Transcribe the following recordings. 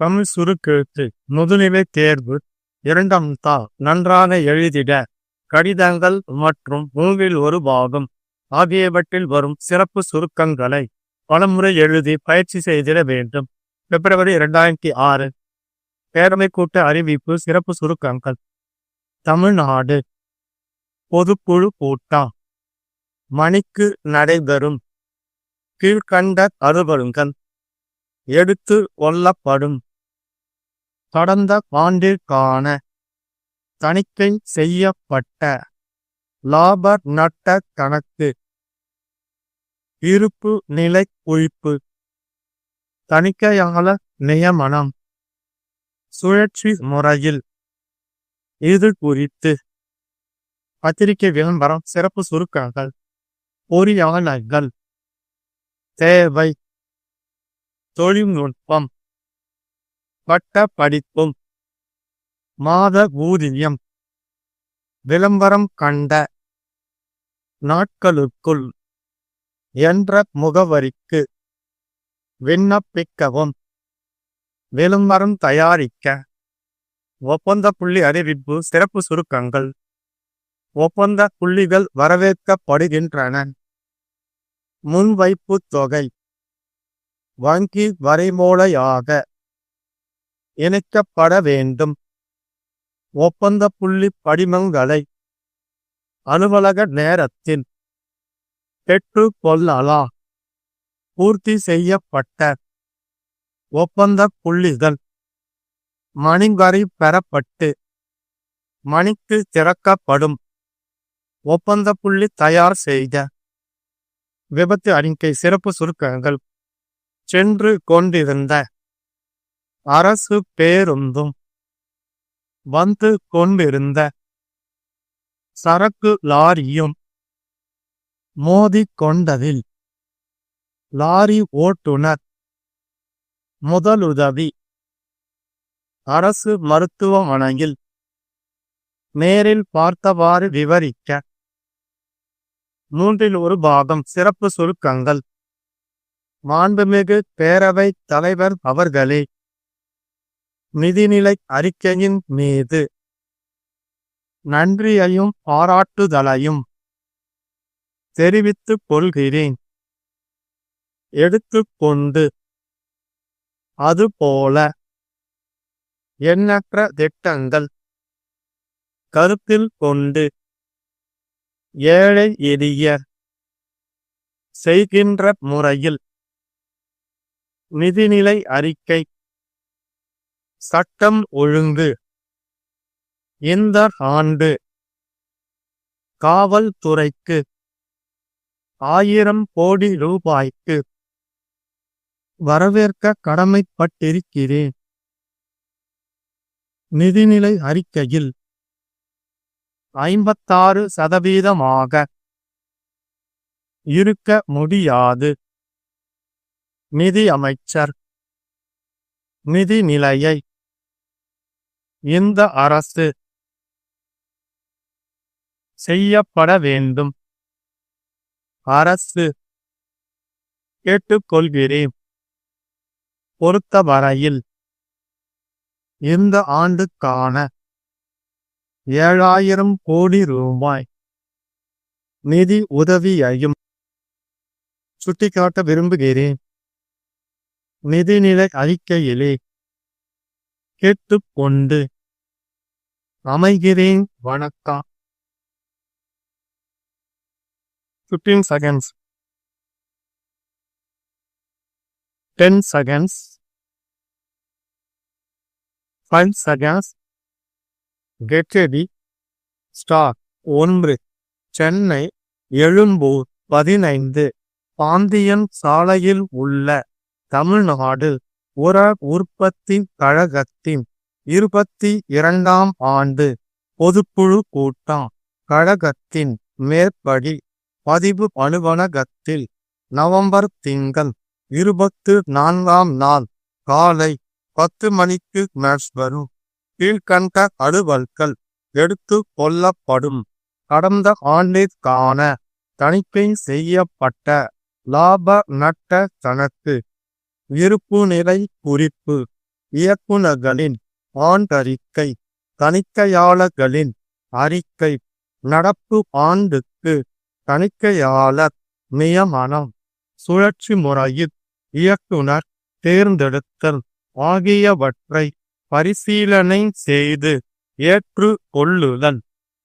தமிழ் சுருக்கெழுத்து முதுநிலை தேர்வு 2ஆம் நன்றாக எழுதிட கடிதங்கள் மற்றும் மூன்றில் ஒரு பாகம் ஆகியவற்றில் வரும் சிறப்பு சுருக்கங்களை பலமுறை எழுதி பயிற்சி செய்திட வேண்டும். பிப்ரவரி 2006 பேரவை கூட்ட அறிவிப்பு. சிறப்பு சுருக்கங்கள். தமிழ்நாடு பொதுக்குழு கூட்டம். மணிக்கு நடைபெறும் கீழ்கண்ட அலுவல்கள் எடுத்து கொள்ளப்படும். கடந்த ஆண்டிற்கான தணிக்கை செய்யப்பட்ட லாப நட்ட கணக்கு. இருப்பு நிலை குறிப்பு. தணிக்கையாளர் நியமனம். சுழற்சி முறையில். இது குறித்து பத்திரிகை விளம்பரம். சிறப்பு சுருக்கங்கள். பொறியாளர்கள் தேவை. தொழில்நுட்பம். பட்ட படிப்பும். மாத ஊதியம். விளம்பரம் கண்ட நாட்களுக்குள் என்ற முகவரிக்கு விண்ணப்பிக்கவும். விளம்பரம் தயாரிக்க ஒப்பந்த புள்ளி அறிவிப்பு. சிறப்பு சுருக்கங்கள். ஒப்பந்த புள்ளிகள் வரவேற்கப்படுகின்றன. முன்வைப்பு தொகை வங்கி வரைமூலையாக இணைக்கப்பட வேண்டும். ஒப்பந்த புள்ளி படிமங்களை அலுவலக நேரத்தில் பெற்றுக் கொள்ளலாம். பூர்த்தி செய்யப்பட்ட ஒப்பந்த புள்ளிகள் மணிவரி பெறப்பட்டு மணிக்கு திறக்கப்படும். ஒப்பந்த புள்ளி தயார் செய்த. விபத்து அறிக்கை. சிறப்பு சுருக்கங்கள். சென்று கொண்டிருந்த அரசு பேருந்தும் வந்து கொண்டிருந்த சரக்கு லாரியும் மோதிக்கொண்டதில் லாரி ஓட்டுநர் முதலுதவி அரசு மருத்துவமனையில் நேரில் பார்த்தவாறு விவரிக்க. மூன்றில் ஒரு பாகம். சிறப்பு சுருக்கங்கள். மாண்புமிகு பேரவைத் தலைவர் அவர்களே, நிதிநிலை அறிக்கையின் மீது நன்றியையும் பாராட்டுதலையும் தெரிவித்துக் கொள்கிறேன். எடுத்துக்கொண்டு அதுபோல எண்ணற்ற திட்டங்கள் கருத்தில் கொண்டு ஏழை எளிய செய்கின்ற முறையில் நிதிநிலை அறிக்கை. சட்டம் ஒழுங்கு. இந்த ஆண்டு காவல்துறைக்கு 1000 கோடி ரூபாய்க்கு வரவேற்க கடமைப்பட்டிருக்கிறேன். நிதிநிலை அறிக்கையில் 56% இருக்க முடியாது. நிதி அமைச்சர். நிதி நிலையை இந்த அரசு செய்யப்பட வேண்டும். அரசு கேட்டுக்கொள்கிறேன். பொறுத்தவரையில் இந்த ஆண்டுக்கான 7000 கோடி ரூபாய் நிதி உதவியையும் சுட்டிக்காட்ட விரும்புகிறேன். நிதிநிலை அறிக்கையிலே கேட்டுக்கொண்டு அமைகிறேன். வணக்கம். 15 seconds. 10 seconds. 5 seconds. Get ready. Start. 1. Chennai Egmore 15 Pantheon சாலையில் உள்ள தமிழ்நாடு உர உற்பத்தி கழகத்தின் 22ஆம் ஆண்டு பொதுக்குழு கூட்டம் கழகத்தின் மேற்படி பதிவு அலுவலகத்தில் நவம்பர் திங்கள் 24ஆம் நாள் காலை 10 மணிக்கு நடைபெறும். கீழ்கண்ட அலுவல்கள் எடுத்து கொள்ளப்படும். கடந்த ஆண்டிற்கான தணிக்கை செய்யப்பட்ட லாப நட்ட கணக்கு. இருப்பு நிலை குறிப்பு. இயக்குனர்களின் ஆண்டறிக்கை, தணிக்கையாளர்களின் அறிக்கை, நடப்பு ஆண்டுக்கு தணிக்கையாளர் நியமனம், சுழற்சி முறையில் இயக்குனர் தேர்ந்தெடுத்தல் ஆகியவற்றை பரிசீலனை செய்து ஏற்று கொள்ளுதல்.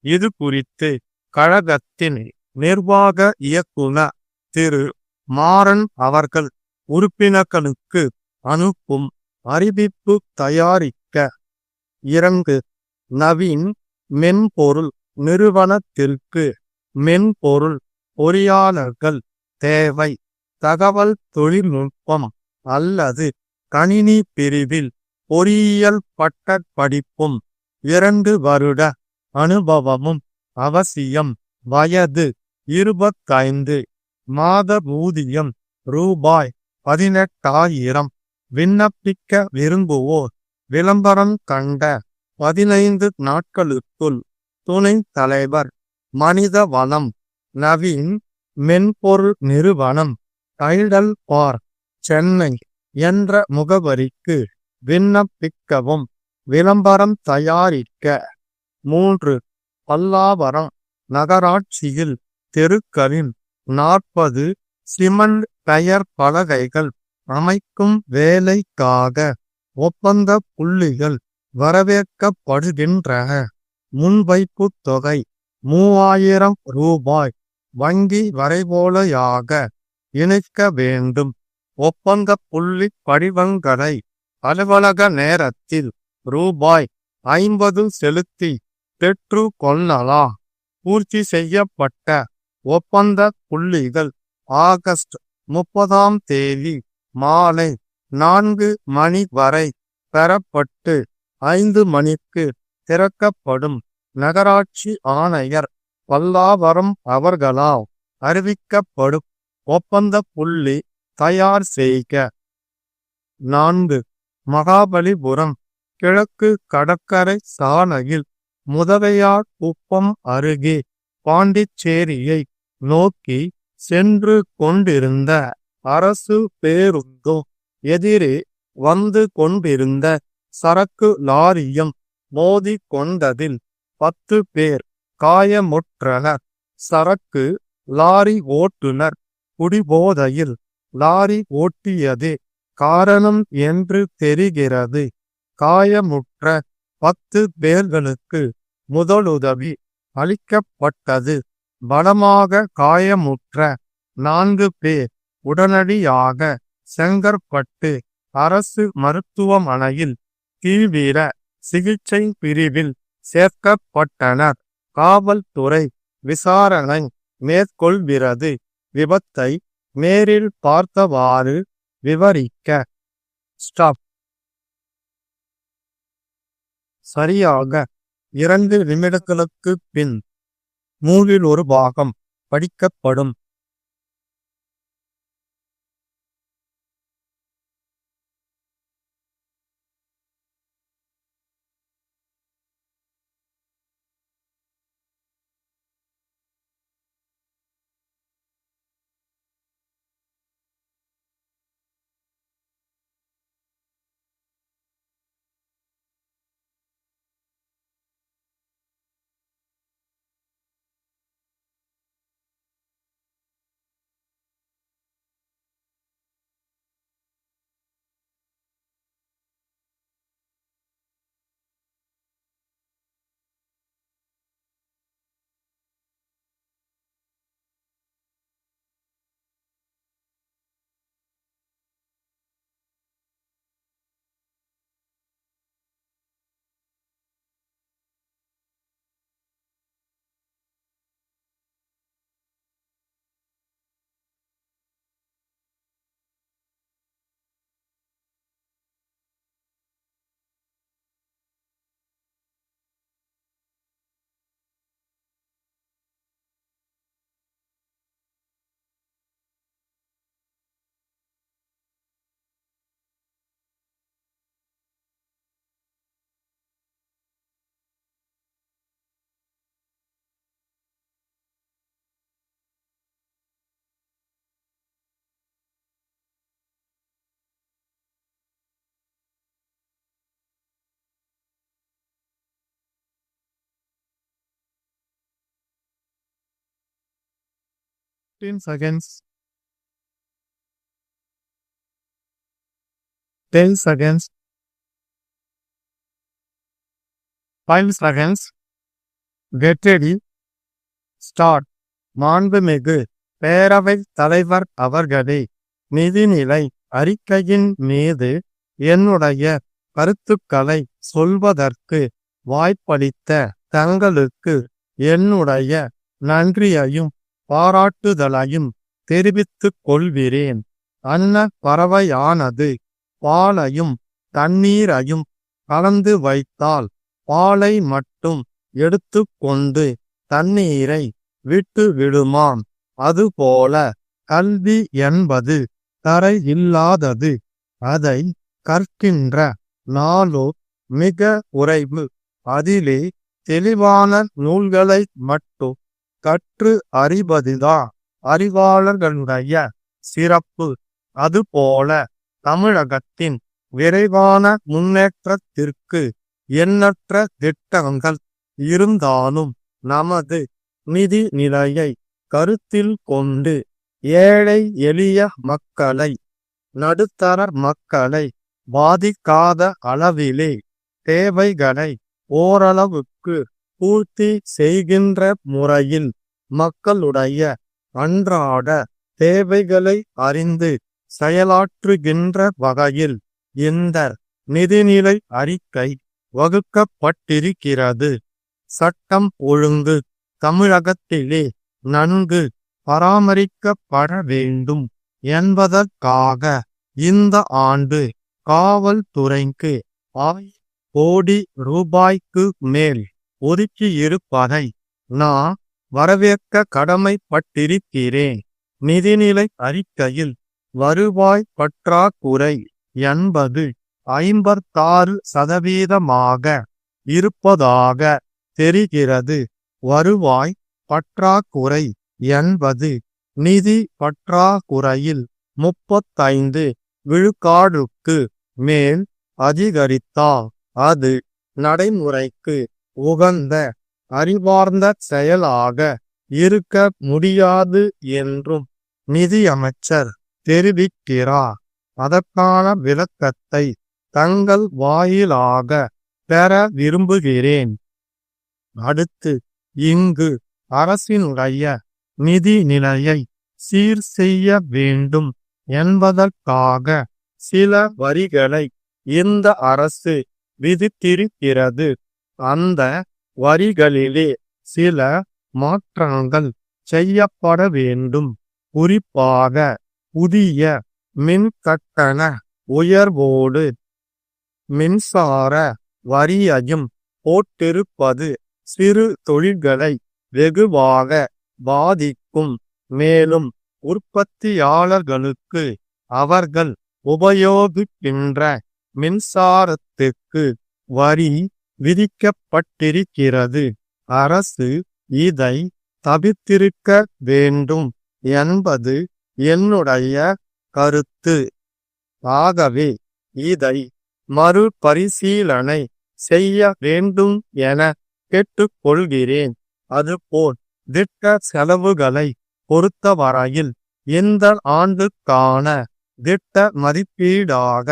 இது குறித்து கழகத்தின் நிர்வாக இயக்குனர் திரு மாறன் அவர்கள் உறுப்பினர்களுக்கு அனுப்பும் அறிவிப்பு தயாரிக்க. 2. நவீன் மென்பொருள் நிறுவனத்திற்கு மென்பொருள் பொறியாளர்கள் தேவை. தகவல் தொழில்நுட்பம் அல்லது கணினி பிரிவில் பொறியியல் பட்டப் படிப்பும் 2 வருட அனுபவமும் அவசியம். வயது 25. மாத ஊதியம் ரூபாய் 18,000. விண்ணப்பிக்க விரும்புவோர் விளம்பரம் கண்ட 15 நாட்களுக்குள் துணைத் தலைவர் மனித வளம், நவீன் மென்பொருள் நிறுவனம், டைடல் பார்க், சென்னை என்ற முகவரிக்கு விண்ணப்பிக்கவும். விளம்பரம் தயாரிக்க. 3. பல்லாவரம் நகராட்சியில் தெருக்களில் 40 சிமெண்ட் பெயர் பலகைகள் அமைக்கும் வேலைக்காக ஒப்பந்த புள்ளிகள் வரவேற்கப்படுகின்றன. முன்வைப்பு தொகை 3000 ரூபாய் வங்கி வரைவோலையாக இணைக்க வேண்டும். ஒப்பந்த புள்ளி படிவங்களை அலுவலக நேரத்தில் ரூபாய் 50 செலுத்தி பெற்று கொள்ளலாம். பூர்த்தி செய்யப்பட்ட ஒப்பந்த புள்ளிகள் ஆகஸ்ட் 30ஆம் தேதி மாலை 4 மணி வரை பெறப்பட்டு 5 மணிக்கு திறக்கப்படும். நகராட்சி ஆணையர் பல்லாவரம் அவர்களால் அறிவிக்கப்படும். ஒப்பந்த புள்ளி தயார் செய்க. 4. மகாபலிபுரம் கிழக்கு கடற்கரை சாலையில் முதலையார் குப்பம் அருகே பாண்டிச்சேரியை நோக்கி சென்று கொண்டிருந்த அரசு பேருந்து எதிரே வந்து கொண்டிருந்த சரக்கு லாரியும் மோதி கொண்டதில் 10 பேர் காயமுற்றனர். சரக்கு லாரி ஓட்டுநர் குடிபோதையில் லாரி ஓட்டியதே காரணம் என்று தெரிகிறது. காயமுற்ற 10 பேர்களுக்கு முதலுதவி அளிக்கப்பட்டது. பலமாக காயமுற்ற 4 பேர் உடனடியாக செங்கற்பட்டு அரசு மருத்துவமனையில் தீவிர சிகிச்சை பிரிவில் சேர்க்கப்பட்டனர். காவல்துறை விசாரணை மேற்கொள்கிறது. விபத்தை நேரில் பார்த்தவாறு விவரிக்க. ஸ்டாப். சரியாக 2 நிமிடங்களுக்கு பின் 3 பாகம் படிக்கப்படும். 15 seconds, 10 seconds, 5 seconds. Get ready. Start. மாண்புமிகு பேரவைத் தலைவர் அவர்களே, நிதிநிலை அறிக்கையின் மீது என்னுடைய கருத்துக்களை சொல்வதற்கு வாய்ப்பளித்த தங்களுக்கு என்னுடைய நன்றியையும் பாராட்டுதலையும் தெரிவித்துக் கொள்கிறேன். அன்ன பறவையானது பாலையும் தண்ணீரையும் கலந்து வைத்தால் பாலை மட்டும் எடுத்து கொண்டு தண்ணீரை விட்டு விடுமாம். அதுபோல கல்வி என்பது தரையில்லாதது. அதை கற்கின்ற நாளோ மிக குறைவு. அதிலே தெளிவான நூல்களை மட்டும் கற்று அறிவதுதான் அறிவாளர்களுடைய சிறப்பு. அதுபோல தமிழகத்தின் விரைவான முன்னேற்றத்திற்கு எண்ணற்ற திட்டங்கள் இருந்தாலும் நமது நிதி நிலையை கருத்தில் கொண்டு ஏழை எளிய மக்களை, நடுத்தர மக்களை பாதிக்காத அளவிலே தேவைகளை ஓரளவுக்கு பூர்த்தி செய்கின்ற முறையில் மக்களுடைய அன்றாட தேவைகளை அறிந்து செயலாற்றுகின்ற வகையில் இந்த நிதிநிலை அறிக்கை வகுக்கப்பட்டிருக்கிறது. சட்டம் ஒழுங்கு தமிழகத்திலே நன்கு பராமரிக்கப்பட வேண்டும் என்பதற்காக இந்த ஆண்டு காவல்துறைக்கு 1000 கோடி ரூபாய்க்கு மேல் ஒதுக்கியிருப்பதை நான் வரவேற்க கடமைப்பட்டிருக்கிறேன். நிதிநிலை அறிக்கையில் வருவாய் பற்றாக்குறை என்பது 56% இருப்பதாக தெரிகிறது. வருவாய் பற்றாக்குறை என்பது நிதி பற்றாக்குறையில் 35 விழுக்காடுக்கு மேல் அதிகரித்தால் அது நடைமுறைக்கு உகந்த அறிவார்ந்த செயலாக இருக்க முடியாது என்றும் நிதியமைச்சர் தெரிவிக்கிறார். அதற்கான விளக்கத்தை தங்கள் வாயிலாக பெற விரும்புகிறேன். அடுத்து, இங்கு அரசினுடைய நிதி நிலையை சீர் செய்ய வேண்டும் என்பதற்காக சில வரிகளை இந்த அரசு விதித்திருக்கிறது. அந்த வரிகளிலே சில மாற்றங்கள் செய்யப்பட வேண்டும். குறிப்பாக புதிய மின் கட்டண உயர்வோடு மின்சார வரியையும் போட்டிருப்பது சிறு தொழில்களை வெகுவாக பாதிக்கும். மேலும் உற்பத்தியாளர்களுக்கு அவர்கள் உபயோகிக்கின்ற மின்சாரத்துக்கு வரி விதிக்கப்பட்டிருக்கிறது. அரசு இதை தவிர்த்திருக்க வேண்டும் என்பது என்னுடைய கருத்து. ஆகவே இதை மறுபரிசீலனை செய்ய வேண்டும் என கேட்டுக்கொள்கிறேன். அதுபோல் திட்ட செலவுகளை பொறுத்தவரையில் இந்த ஆண்டுக்கான திட்ட மதிப்பீடாக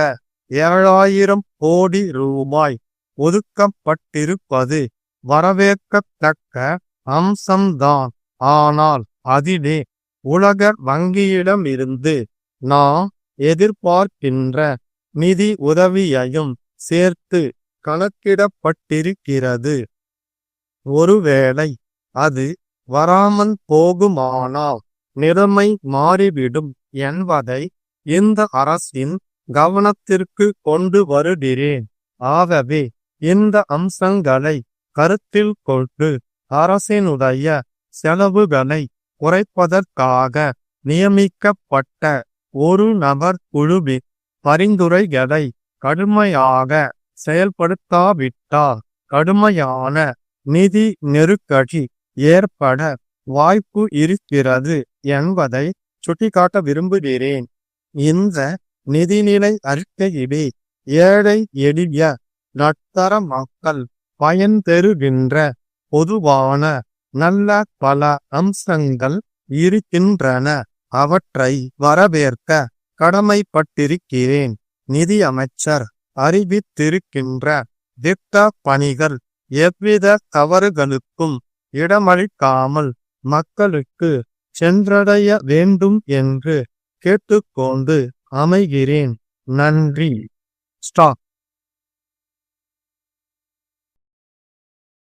7000 கோடி ரூபாய் ஒதுக்கப்பட்டிருப்பது வரவேற்கத்தக்க அம்சம்தான். ஆனால் அதிலே உலக வங்கியிடமிருந்து நாம் எதிர்பார்க்கின்ற நிதி உதவியையும் சேர்த்து கணக்கிடப்பட்டிருக்கிறது. ஒருவேளை அது வராமல் போகுமானால் நிலைமை மாறிவிடும் என்பதை இந்த அரசின் கவனத்திற்கு கொண்டு வருகிறேன். ஆகவே இந்த அம்சங்களை கருத்தில் கொண்டு அரசினுடைய செலவுகளை குறைப்பதற்காக நியமிக்கப்பட்ட ஒரு நபர் குழுவின் பரிந்துரைகளை கடுமையாக செயல்படுத்தாவிட்டால் கடுமையான நிதி நெருக்கடி ஏற்பட வாய்ப்பு இருக்கிறது என்பதை சுட்டிக்காட்ட விரும்புகிறேன். இந்த நிதிநிலை அறிக்கையிலே ஏழை எளிய நடுத்தர மக்கள் பயன்பெறுகின்ற பொதுவான நல்ல பல அம்சங்கள் இருக்கின்றன. அவற்றை வரவேற்க கடமைப்பட்டிருக்கிறேன். நிதியமைச்சர் அறிவித்திருக்கின்ற திட்ட பணிகள் எவ்வித தவறுகளுக்கும் இடமளிக்காமல் மக்களுக்கு சென்றடைய வேண்டும் என்று கேட்டுக்கொண்டு அமைகிறேன். நன்றி. ஸ்டாப்.